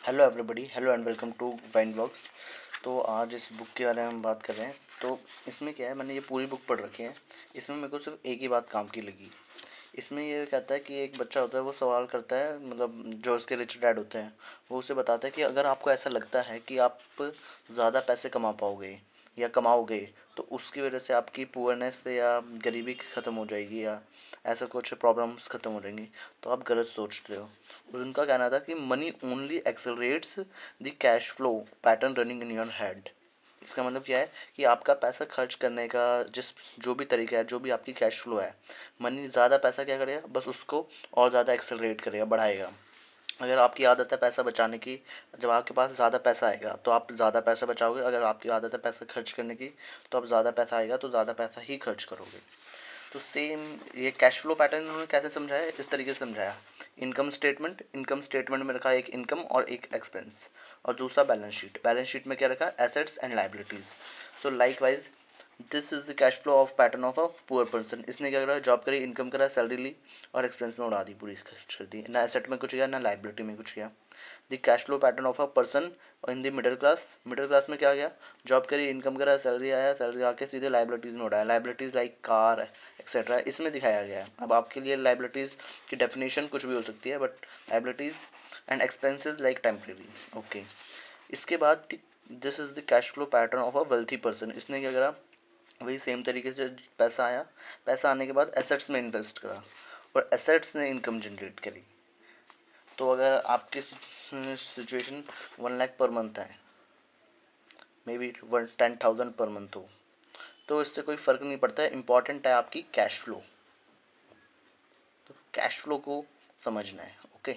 Hello everybody, hello and welcome to wine blogs. तो आज इस बुक के बारे में हम बात कर रहे हैं। तो इसमें क्या है, मैंने ये पूरी बुक पढ़ रखी है। इसमें मेरे को सिर्फ एक ही बात काम की लगी। इसमें ये कहता है कि एक बच्चा होता है, वो सवाल करता है, मतलब जो उसके रिच डैड होते हैं, वो उसे बताता है कि अगर आपको ऐसा लगता है कि आप ज़्यादा पैसे कमा पाओगे या कमाओगे, तो उसकी वजह से आपकी पुअरनेस या गरीबी ख़त्म हो जाएगी, या ऐसा कुछ प्रॉब्लम्स ख़त्म हो जाएंगी, तो आप गलत सोच रहे हो। और उनका कहना था कि money only accelerates the cash flow pattern running in your head. इसका मतलब क्या है कि आपका पैसा खर्च करने का जिस जो भी तरीका है, जो भी आपकी कैश फ्लो है, मनी ज़्यादा पैसा क्या करेगा, बस उसको और ज़्यादा एक्सेलरेट करेगा, बढ़ाएगा। अगर आपकी आदत है पैसा बचाने की, जब आपके पास ज़्यादा पैसा आएगा तो आप ज़्यादा पैसा बचाओगे। अगर आपकी आदत है पैसा खर्च करने की, तो आप ज़्यादा पैसा आएगा तो ज़्यादा पैसा ही खर्च करोगे। तो सेम ये कैश फ्लो पैटर्न उन्होंने कैसे समझाया, इस तरीके से समझाया। इनकम स्टेटमेंट में रखा एक इनकम और एक एक्सपेंस, और दूसरा बैलेंस शीट में क्या रखा, assets and liabilities. So like wise this is the cash flow of pattern of a poor person. इसने क्या करा, जॉब करी, इनकम करा, सैलरी ली और एक्सपेंस में उड़ा दी, पूरी खर्च कर दी, ना एसेट में कुछ गया ना लाइबिलिटी में कुछ गया। The cash flow pattern of a person in the middle class में क्या गया, जॉब करी, इनकम करा, सैलरी आया, सैलरी आके सीधे लाइबिलिटीज़ में उड़ाया, लाइबिलिटीज़ लाइक कार एक्सेट्रा इसमें दिखाया गया है। अब आपके लिए लाइबिलिटीज़ की डेफिनेशन कुछ भी हो सकती है, but liabilities and expenses like temporary. Okay, इसके बाद this is the cash flow pattern of a wealthy person. इसने क्या करा, वही सेम तरीके से पैसा आया, पैसा आने के बाद एसेट्स में इन्वेस्ट करा और एसेट्स ने इनकम जनरेट करी। तो अगर आपकी सिचुएशन 1 लाख पर मंथ है, मे बी 10,000 पर मंथ हो, तो इससे कोई फ़र्क नहीं पड़ता है, इम्पॉर्टेंट है आपकी कैश फ्लो। तो कैश फ्लो को समझना है। ओके।